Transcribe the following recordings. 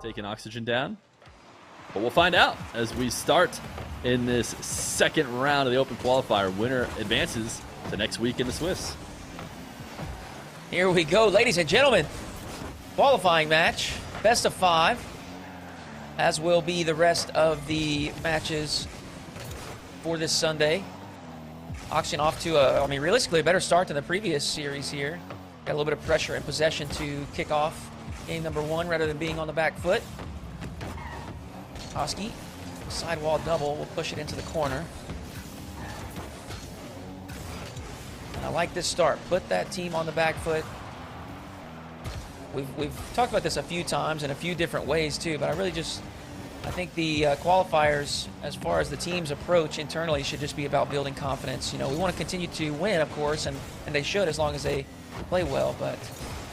taking Oxygen down? But we'll find out as we start in this second round of the Open Qualifier. Winner advances to next week in the Swiss. Here we go, ladies and gentlemen. Qualifying match, best of 5, as will be the rest of the matches for this Sunday. Oxygen off to I mean, realistically, a better start than the previous series here. Got a little bit of pressure and possession to kick off game number 1 rather than being on the back foot. Oski, sidewall double, will push it into the corner. I like this start. Put that team on the back foot. We've talked about this a few times in a few different ways too, but I think the qualifiers, as far as the team's approach internally, should just be about building confidence. You know, we want to continue to win, of course, and they should as long as they play well, but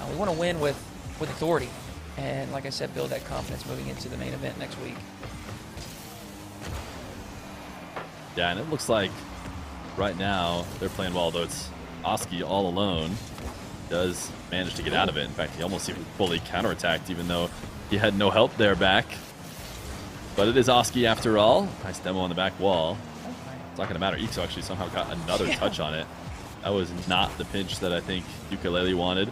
we want to win with authority. And like I said, build that confidence moving into the main event next week. Yeah, and it looks like right now they're playing well, though it's Oski all alone. Does manage to get out of it. In fact, he almost even fully counterattacked, even though he had no help there back. But it is Oski after all. Nice demo on the back wall. It's not going to matter. Ixo actually somehow got another touch on it. That was not the pinch that I think Ukulele wanted.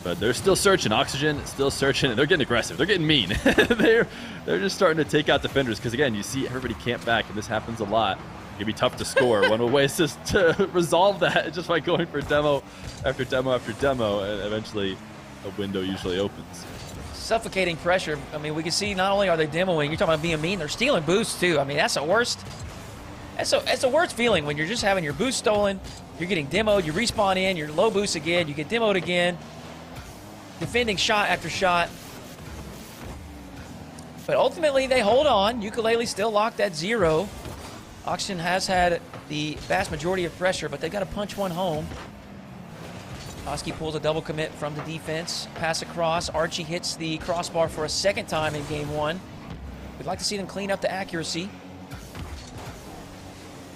But they're still searching. Oxygen still searching. And they're getting aggressive. They're getting mean. they're just starting to take out defenders. Because, again, you see everybody camp back, and this happens a lot. It can be tough to score. One of the ways is to resolve that just by going for demo after demo after demo, and eventually a window usually opens. Suffocating pressure. I mean, we can see not only are they demoing, you're talking about being mean, they're stealing boosts too. I mean, that's the worst. That's the worst feeling when you're just having your boost stolen, you're getting demoed, you respawn in, you're low boost again, you get demoed again, defending shot after shot. But ultimately, they hold on. Ukulele still locked at 0. Oxygen has had the vast majority of pressure, but they got to punch one home. Oski pulls a double commit from the defense. Pass across. Archie hits the crossbar for a second time in game 1. We'd like to see them clean up the accuracy.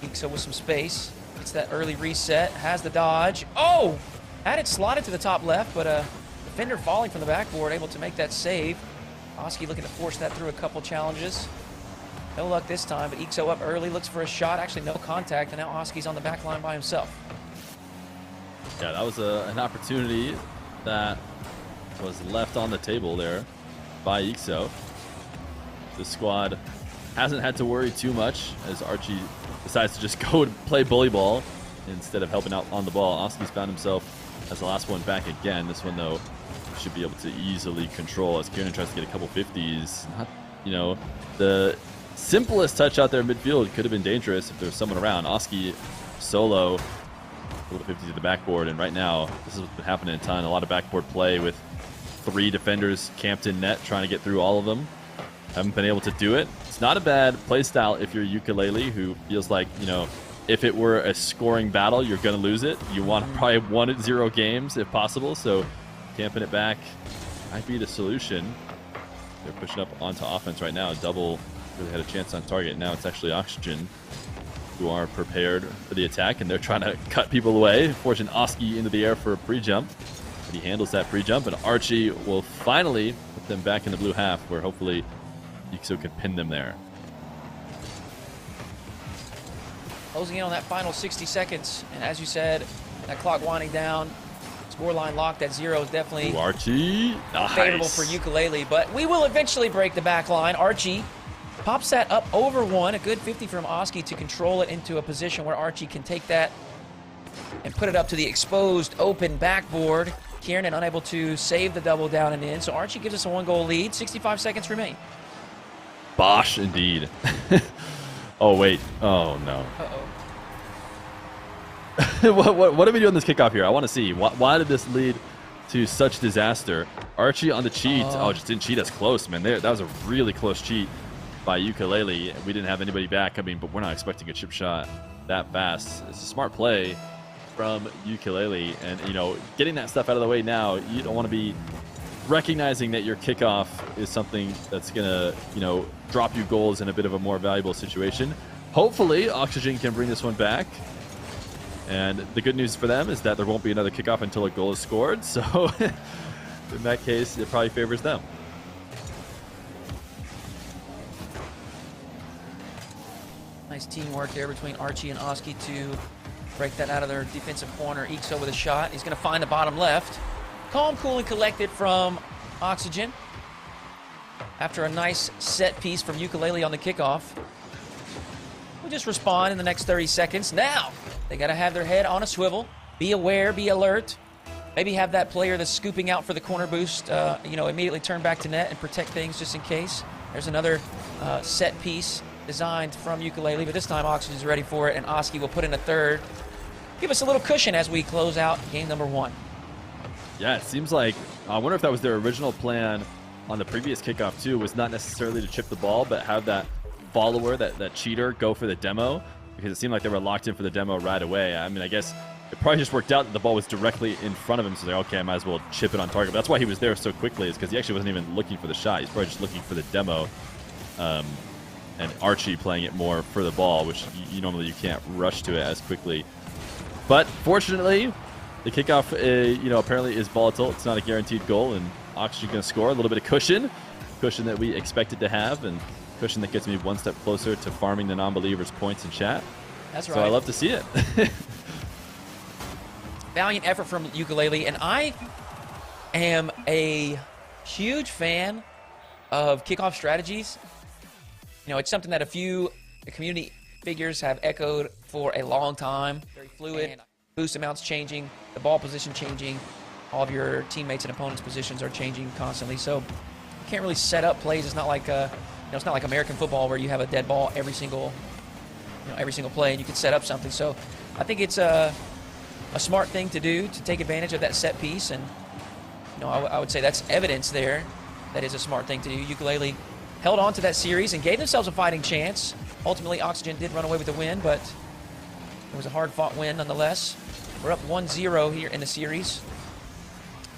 Ixo with some space. It's that early reset. Has the dodge. Oh! Had it slotted to the top left, but a defender falling from the backboard able to make that save. Oski looking to force that through a couple challenges. No luck this time, but Ixo up early, looks for a shot. Actually, no contact, and now Oski's on the back line by himself. Yeah, that was an opportunity that was left on the table there by Ixo. The squad hasn't had to worry too much as Archie decides to just go and play bully ball instead of helping out on the ball. Oski's found himself as the last one back again. This one, though, should be able to easily control as Kieran tries to get a couple 50s. Not, you know, the simplest touch out there in midfield could have been dangerous if there was someone around. Oski solo, a little 50 to the backboard, and right now this is what's been happening a ton. A lot of backboard play with 3 defenders camped in net trying to get through all of them. Haven't been able to do it. It's not a bad play style if you're Ukulele, who feels like, you know, if it were a scoring battle, you're going to lose it. You want to probably 1-0 games if possible, so camping it back might be the solution. They're pushing up onto offense right now. Double really had a chance on target. Now it's actually Oxygen who are prepared for the attack, and they're trying to cut people away, forcing Oski into the air for a pre-jump. But he handles that pre-jump, and Archie will finally put them back in the blue half, where hopefully Ixo can pin them there. Closing in on that final 60 seconds, and as you said, that clock winding down. Scoreline locked at 0 is definitely Archie, nice. Favorable for Ukulele, but we will eventually break the back line. Archie pops that up over 1. A good 50 from Oski to control it into a position where Archie can take that and put it up to the exposed open backboard. Kieran unable to save the double down and in, so Archie gives us a 1-goal lead. 65 seconds remain. Bosh, indeed. Oh, wait. Oh, no. Uh-oh. What are we doing this kickoff here? I want to see. Why did this lead to such disaster? Archie on the cheat. Oh, just didn't cheat us close, man. That was a really close cheat by Ukulele. We didn't have anybody back. I mean, but we're not expecting a chip shot that fast. It's a smart play from Ukulele. And, you know, getting that stuff out of the way now, you don't want to be recognizing that your kickoff is something that's going to, you know, drop you goals in a bit of a more valuable situation. Hopefully, Oxygen can bring this one back. And the good news for them is that there won't be another kickoff until a goal is scored. So in that case, it probably favors them. Nice teamwork there between Archie and Oski to break that out of their defensive corner. Ixo with a shot. He's going to find the bottom left. Calm, cool, and collected from Oxygen. After a nice set piece from Ukulele on the kickoff. We'll just respond in the next 30 seconds. Now, they got to have their head on a swivel. Be aware, be alert. Maybe have that player that's scooping out for the corner boost, immediately turn back to net and protect things just in case. There's another set piece designed from Ukulele, but this time Oxygen's ready for it, and Oski will put in a third. Give us a little cushion as we close out game number 1. Yeah, it seems like, I wonder if that was their original plan on the previous kickoff too, was not necessarily to chip the ball, but have that follower, that cheater, go for the demo, because it seemed like they were locked in for the demo right away. I mean, I guess it probably just worked out that the ball was directly in front of him, so like, okay, I might as well chip it on target. But that's why he was there so quickly, is because he actually wasn't even looking for the shot. He's probably just looking for the demo. And Archie playing it more for the ball, which normally you can't rush to it as quickly. But fortunately, the kickoff, apparently is volatile. It's not a guaranteed goal, and Oxygen going to score. A little bit of cushion that we expected to have, and cushion that gets me one step closer to farming the non-believers points in chat. That's right. So I love to see it. Valiant effort from Ukulele, and I am a huge fan of kickoff strategies. It's something that a few community figures have echoed for a long time. Very fluid, and boost amounts changing, the ball position changing, all of your teammates and opponents' positions are changing constantly. So you can't really set up plays. It's not like it's not like American football where you have a dead ball every single play and you can set up something. So I think it's a smart thing to do to take advantage of that set piece, and I would say that's evidence there that is a smart thing to do. Ukulele held on to that series and gave themselves a fighting chance. Ultimately, Oxygen did run away with the win, but it was a hard-fought win nonetheless. We're up 1-0 here in the series.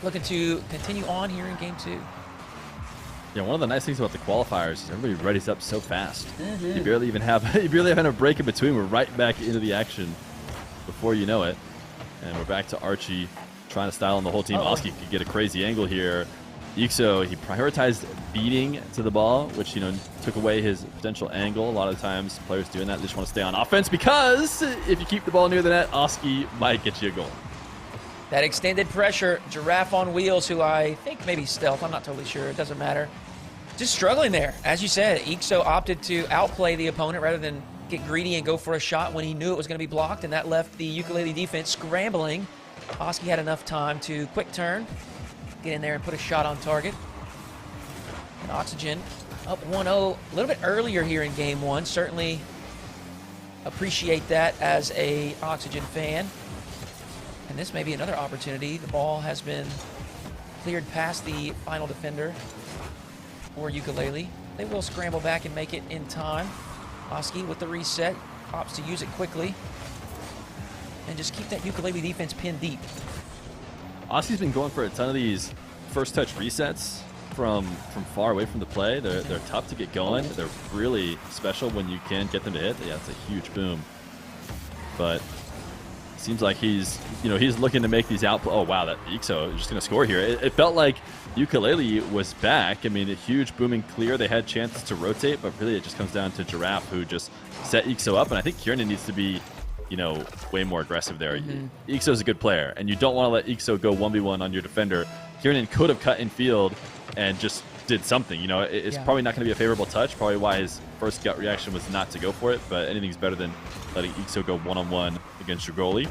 Looking to continue on here in game 2. Yeah, one of the nice things about the qualifiers is everybody readies up so fast. You barely have a break in between. We're right back into the action before you know it. And we're back to Archie trying to style on the whole team. Oski could get a crazy angle here. Ixo, he prioritized beating to the ball, which, took away his potential angle. A lot of times players doing that, they just want to stay on offense, because if you keep the ball near the net, Oski might get you a goal. That extended pressure, Giraffe on wheels, who I think maybe stealth, I'm not totally sure, it doesn't matter. Just struggling there. As you said, Ixo opted to outplay the opponent rather than get greedy and go for a shot when he knew it was going to be blocked, and that left the Ukulele defense scrambling. Oski had enough time to quick turn, get in there and put a shot on target. And Oxygen up 1-0 a little bit earlier here in game 1. Certainly appreciate that as a Oxygen fan. And this may be another opportunity. The ball has been cleared past the final defender for Ukulele. They will scramble back and make it in time. Oski with the reset, opts to use it quickly. And just keep that Ukulele defense pinned deep. Oski's been going for a ton of these first touch resets from far away from the play. They're tough to get going. They're really special when you can get them to hit. Yeah, it's a huge boom. But seems like he's looking to make these out. Oh wow, that Ixo is just going to score here. It felt like Ukulele was back. I mean, a huge booming clear. They had chances to rotate, but really it just comes down to Giraffe, who just set Ixo up. And I think Kieran needs to be, way more aggressive there. Ixo's a good player, and you don't want to let Ixo go 1v1 on your defender. Kieran could have cut in field and just did something. It's probably not going to be a favorable touch. Probably why his first gut reaction was not to go for it. But anything's better than letting Ixo go one-on-one against your goalie.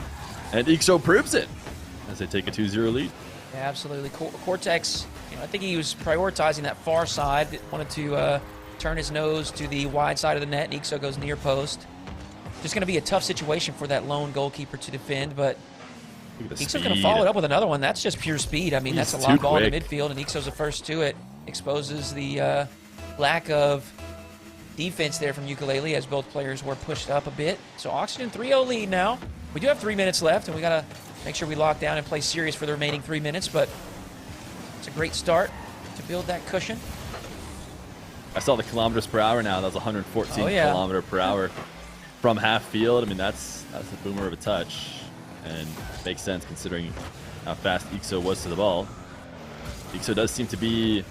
And Ixo proves it as they take a 2-0 lead. Yeah, absolutely. Cortex, I think he was prioritizing that far side. Wanted to turn his nose to the wide side of the net, and Ixo goes near post. Just going to be a tough situation for that lone goalkeeper to defend, but Ixo's going to follow it up with another one. That's just pure speed. I mean, that's a long ball in the midfield, and Ixo's the first to it. Exposes the lack of defense there from Ukulele as both players were pushed up a bit. So Oxygen 3-0 lead now. We do have 3 minutes left, and we got to make sure we lock down and play serious for the remaining 3 minutes, but it's a great start to build that cushion. I saw the kilometers per hour now. That was 114 kilometer per hour from half field. I mean, that's a boomer of a touch, and makes sense considering how fast Ixo was to the ball. Ixo does seem to be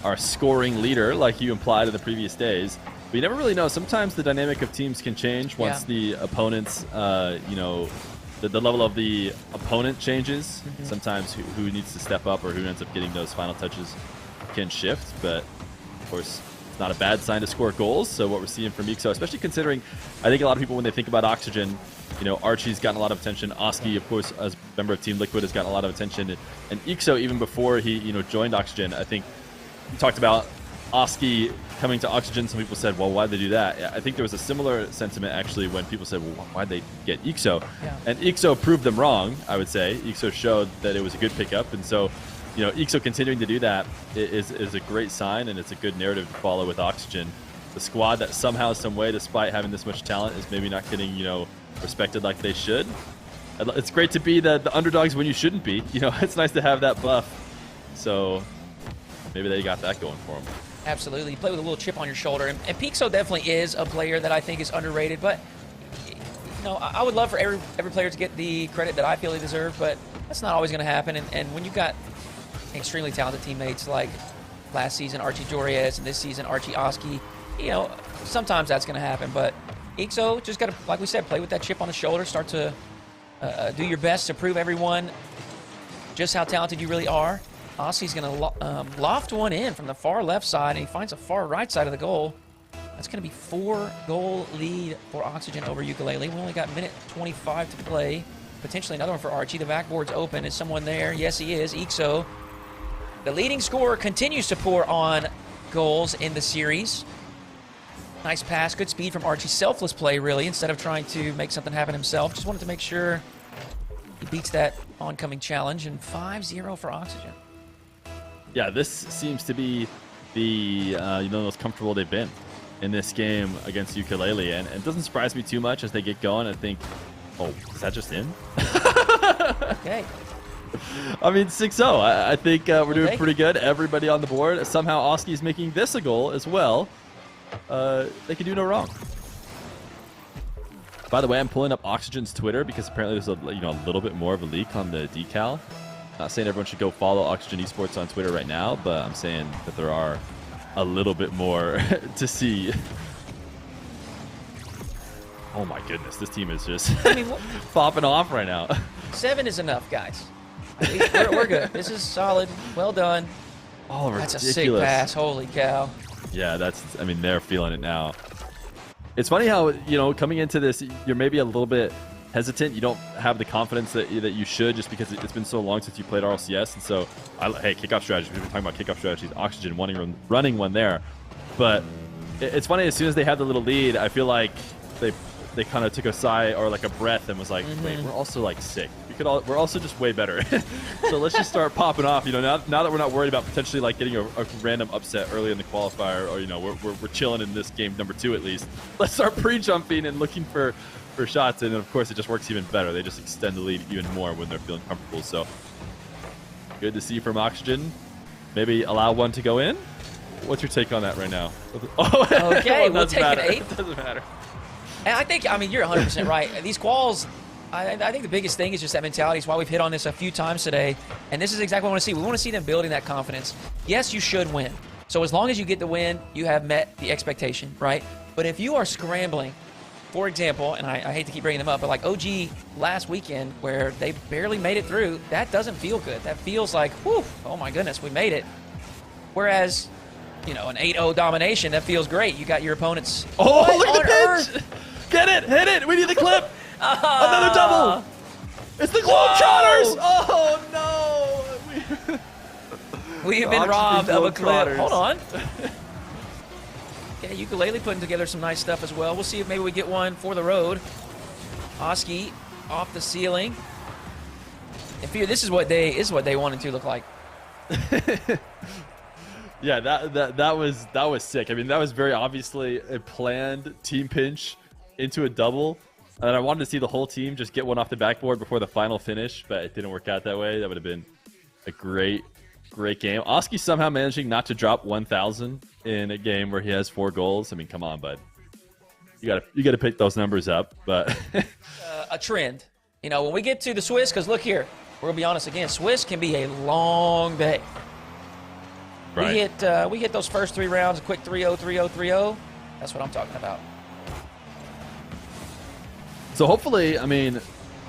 our scoring leader, like you implied in the previous days. But you never really know. Sometimes the dynamic of teams can change once the opponents, you know, the level of the opponent changes. Sometimes who needs to step up or who ends up getting those final touches can shift. But, of course, it's not a bad sign to score goals. So what we're seeing from EXO, especially considering, I think a lot of people, when they think about Oxygen, you know, Archie's gotten a lot of attention. Oski, of course, as a member of Team Liquid, has gotten a lot of attention. And EXO, even before he, you know, joined Oxygen, I think we talked about Oski coming to Oxygen. Some people said, well, why'd they do that? I think there was a similar sentiment, actually, when people said, well, why'd they get EXO? Yeah. And EXO proved them wrong, I would say. EXO showed that it was a good pickup. And so, you know, EXO continuing to do that is a great sign, and it's a good narrative to follow with Oxygen. The squad that somehow, some way, despite having this much talent, is maybe not getting, you know, respected like they should. It's great to be the underdogs when you shouldn't be. You know, it's nice to have that buff. So maybe they got that going for them. Absolutely. You play with a little chip on your shoulder. And Pixo definitely is a player that I think is underrated. But, you know, I would love for every player to get the credit that I feel they deserve, but that's not always going to happen. And when you've got extremely talented teammates like last season Archie Joriez and this season Archie Oski, you know, sometimes that's going to happen. But EXO just got to, like we said, play with that chip on the shoulder, start to do your best to prove everyone just how talented you really are. Oski's going to loft one in from the far left side, and he finds the far right side of the goal. That's going to be 4-goal lead for Oxygen over Ukulele. We only got minute 25 to play. Potentially another one for Archie. The backboard's open. Is someone there? Yes, he is. EXO, the leading scorer, continues to pour on goals in the series. Nice pass, good speed from Archie. Selfless play, really, instead of trying to make something happen himself. Just wanted to make sure he beats that oncoming challenge. And 5-0 for Oxygen. Yeah, this seems to be the you know, most comfortable they've been in this game against Ukulele, and it doesn't surprise me too much as they get going. I think, oh, is that just in? Okay. I mean, 6-0. I think we're doing pretty good. Everybody on the board. Somehow Oski's making this a goal as well. They can do no wrong. By the way, I'm pulling up Oxygen's Twitter because apparently there's a little bit more of a leak on the decal. Not saying everyone should go follow Oxygen Esports on Twitter right now, but I'm saying that there are a little bit more to see. Oh my goodness, this team is just popping off right now. 7 is enough, guys. We're good. This is solid. Well done. Oh, that's ridiculous. a sick pass. Holy cow. Yeah, I mean, they're feeling it now. It's funny how, you know, coming into this, you're maybe a little bit hesitant. You don't have the confidence that you should, just because it's been so long since you played RLCS. And so, hey, kickoff strategy. We've been talking about kickoff strategies. Oxygen running one there. But it's funny, as soon as they had the little lead, I feel like they kind of took a sigh or like a breath and was like, wait, we're also like sick. We're also just way better. So let's just start popping off. You know, now that we're not worried about potentially like getting a random upset early in the qualifier, or, you know, we're chilling in this game number 2 at least. Let's start pre-jumping and looking for shots, and of course it just works even better. They just extend the lead even more when they're feeling comfortable. So good to see from Oxygen. Maybe allow one to go in. What's your take on that right now? Oh, okay, we'll take an 8. It doesn't matter. And I mean, you're 100% right. These quals, I think the biggest thing is just that mentality. It's why we've hit on this a few times today. And this is exactly what we want to see. We want to see them building that confidence. Yes, you should win. So as long as you get the win, you have met the expectation, right? But if you are scrambling, for example, and I hate to keep bringing them up, but like OG last weekend where they barely made it through, that doesn't feel good. That feels like, whew, oh my goodness, we made it. Whereas, you know, an 8-0 domination, that feels great. You got your opponents. Oh, look at the pitch! Get it! Hit it! We need the clip! Another double! It's the Globetrotters! Oh, no! We have been robbed of a clip. Hold on. Okay, Ukulele putting together some nice stuff as well. We'll see if maybe we get one for the road. Oski off the ceiling. And Fear, this is what they wanted to look like. Yeah, that was sick. I mean, that was very obviously a planned team pinch into a double. And I wanted to see the whole team just get one off the backboard before the final finish, but it didn't work out that way. That would have been a great game. Oski somehow managing not to drop 1,000 in a game where he has 4 goals. I mean, come on, bud. You gotta pick those numbers up. But a trend. You know, when we get to the Swiss, because look here, we're gonna be honest again. Swiss can be a long day. Right. We hit those first 3 rounds, a quick 3-0, 3-0, 3-0. That's what I'm talking about. So hopefully, I mean,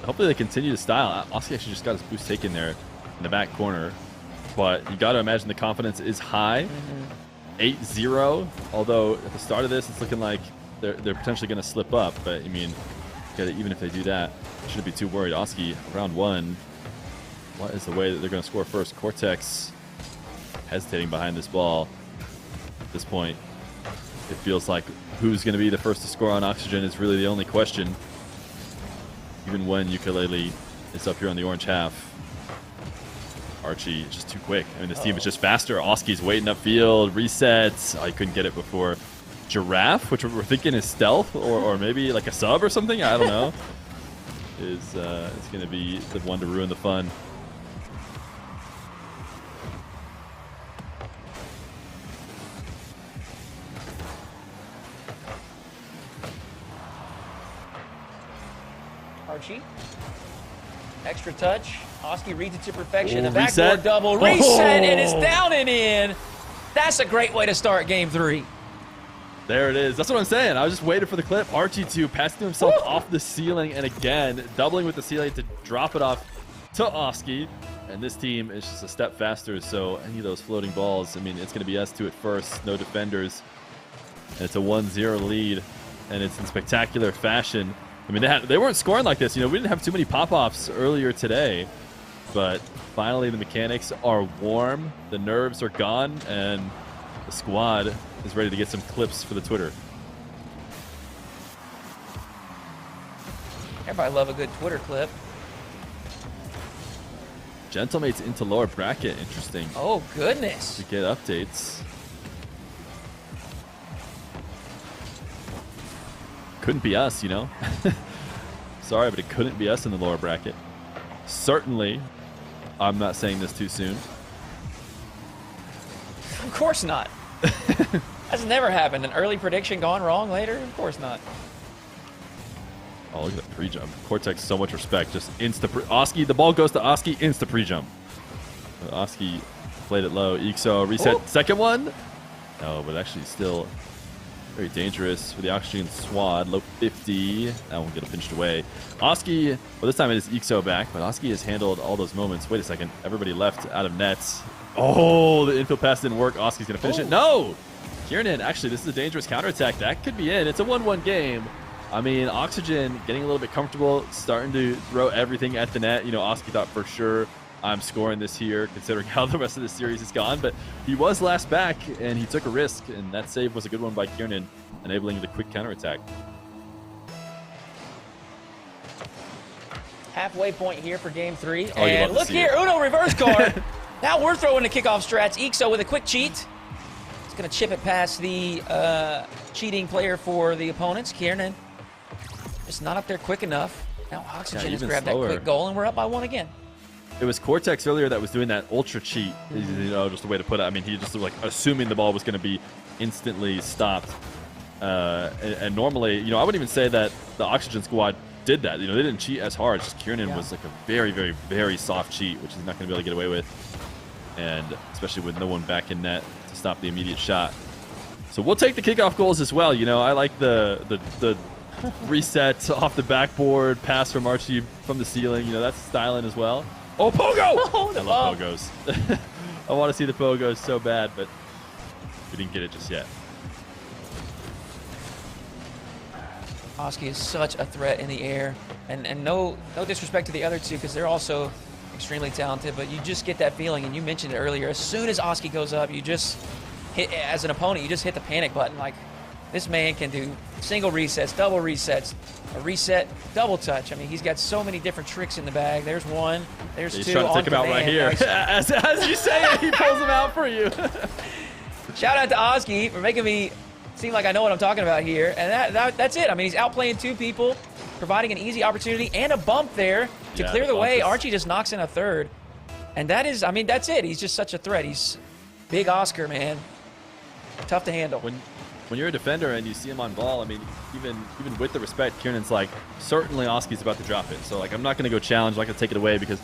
hopefully they continue to style. Oxy actually just got his boost taken there in the back corner. But you got to imagine the confidence is high. 8-0, although at the start of this, it's looking like they're potentially going to slip up. But, I mean, even if they do that, shouldn't be too worried. Oski, round 1, what is the way that they're going to score first? Cortex hesitating behind this ball. At this point, it feels like who's going to be the first to score on Oxygen is really the only question. Even when Ukulele is up here on the orange half. Archie just too quick. I mean, this team is just faster. Oski's waiting upfield, resets. Oh, he couldn't get it before. Giraffe, which we're thinking is stealth or maybe like a sub or something. I don't know. Is going to be the one to ruin the fun. Archie. Extra touch. Oski reads it to perfection. Oh, the backboard reset. double. Reset, and it's down and in. That's a great way to start game 3. There it is. That's what I'm saying. I was just waiting for the clip. Archie to pass to himself off the ceiling, and again, doubling with the ceiling to drop it off to Oski. And this team is just a step faster, so any of those floating balls, I mean, it's going to be us two at first. No defenders. And it's a 1-0 lead, and it's in spectacular fashion. I mean, they weren't scoring like this. You know, we didn't have too many pop-offs earlier today. But finally, the mechanics are warm, the nerves are gone, and the squad is ready to get some clips for the Twitter. Everybody love a good Twitter clip. Gentlemates into lower bracket. Interesting. Oh, goodness. To get updates. Couldn't be us, you know? Sorry, but it couldn't be us in the lower bracket. Certainly, I'm not saying this too soon. Of course not. That's never happened. An early prediction gone wrong later? Of course not. Oh, look at that pre-jump. Cortex, so much respect. Just Oski, the ball goes to Oski, insta pre-jump. Oski played it low. Ixo reset. Ooh. Second one. No, but actually still very dangerous for the Oxygen squad. Low 50. That won't get pinched away. Oski, well, this time it is Ixo back, but Oski has handled all those moments. Wait a second. Everybody left out of nets. Oh, the infield pass didn't work. Oski's going to finish it. No! Kieran, actually, this is a dangerous counterattack. That could be in. It's a 1-1 game. I mean, Oxygen getting a little bit comfortable, starting to throw everything at the net. You know, Oski thought for sure I'm scoring this here, considering how the rest of the series has gone. But he was last back, and he took a risk, and that save was a good one by Kieran, enabling the quick counterattack. Halfway point here for game 3. Oh, and look here, Uno reverse card. Now we're throwing the kickoff strats. Ixo with a quick cheat. He's going to chip it past the cheating player for the opponents, Kieran. Just not up there quick enough. Now Oxygen has grabbed that quick goal, and we're up by 1 again. It was Cortex earlier that was doing that ultra cheat. You know, just a way to put it. I mean, he just was like assuming the ball was going to be instantly stopped. And normally, you know, I wouldn't even say that the Oxygen squad did that. You know, they didn't cheat as hard. Just Kieran was like a very, very, very soft cheat, which he's not going to be able to get away with. And especially with no one back in net to stop the immediate shot. So we'll take the kickoff goals as well. You know, I like the reset off the backboard, pass from Archie from the ceiling. You know, that's styling as well. Oh, Pogo! Oh, I love Pogos. I want to see the Pogos so bad, but we didn't get it just yet. Oski is such a threat in the air. And no disrespect to the other two, because they're also extremely talented, but you just get that feeling, and you mentioned it earlier, as soon as Oski goes up, you just hit, as an opponent, you just hit the panic button. Like, this man can do single resets, double resets, a reset, double touch. I mean, he's got so many different tricks in the bag. There's one, there's two. He's trying to take him out right here. As you say it, he pulls him out for you. Shout out to Oski for making me seem like I know what I'm talking about here. And that's it. I mean, he's outplaying 2 people, providing an easy opportunity and a bump there to clear the way. Archie just knocks in a third. And that is, I mean, that's it. He's just such a threat. He's big Oscar, man. Tough to handle. When you're a defender and you see him on ball, I mean, even with the respect, Kieran's like, certainly Oski's about to drop it. So, like, I'm not going to go challenge, I'm not going to take it away, because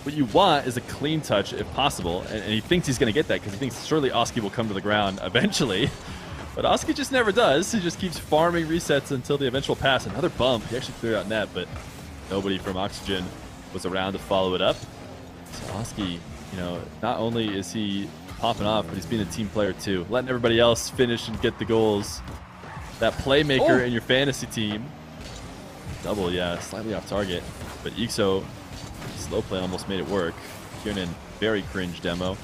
what you want is a clean touch if possible. And he thinks he's going to get that because he thinks surely Oski will come to the ground eventually. But Oski just never does. He just keeps farming resets until the eventual pass. Another bump. He actually cleared out net, but nobody from Oxygen was around to follow it up. So Oski, you know, not only is he popping off, but he's being a team player too. Letting everybody else finish and get the goals. That playmaker in your fantasy team. Double, yeah, slightly off target. But Ixo, slow play almost made it work. Kieran, very cringe demo.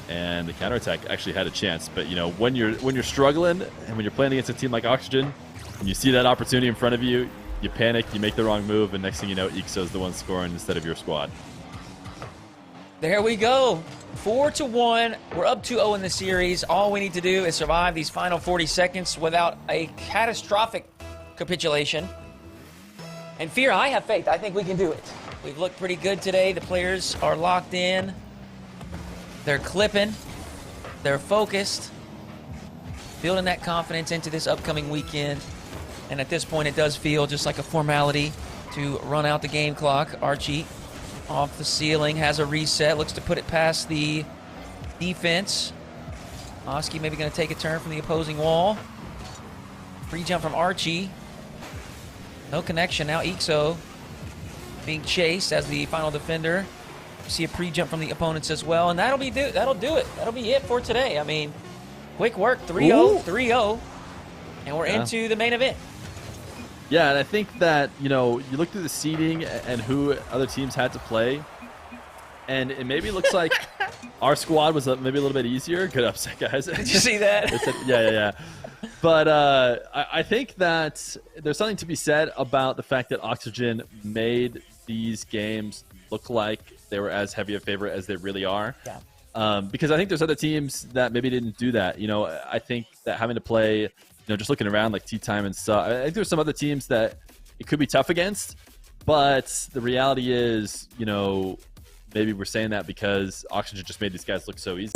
And the counterattack actually had a chance. But you know, when you're struggling and when you're playing against a team like Oxygen, and you see that opportunity in front of you, you panic, you make the wrong move, and next thing you know, Ixo's the one scoring instead of your squad. There we go. 4-1. We're up 2-0 in the series. All we need to do is survive these final 40 seconds without a catastrophic capitulation. And Fear, I have faith. I think we can do it. We've looked pretty good today. The players are locked in. They're clipping. They're focused. Building that confidence into this upcoming weekend. And at this point, it does feel just like a formality to run out the game clock. Archie off the ceiling, has a reset, looks to put it past the defense. Oski maybe going to take a turn from the opposing wall. Free jump from Archie. No connection. Now Ixo being chased as the final defender. See a pre-jump from the opponents as well, and that'll do it. That'll be it for today. I mean, quick work, 3-0, 3-0, and we're into the main event. Yeah, and I think that, you know, you look through the seeding and who other teams had to play, and it maybe looks like our squad was maybe a little bit easier. Good upset, guys. Did you see that? Yeah. But I think that there's something to be said about the fact that Oxygen made these games look like they were as heavy a favorite as they really are. Yeah. Because I think there's other teams that maybe didn't do that. You know, I think that having to play, you know, just looking around like Tea Time and stuff, I think there's some other teams that it could be tough against. But the reality is, you know, maybe we're saying that because Oxygen just made these guys look so easy.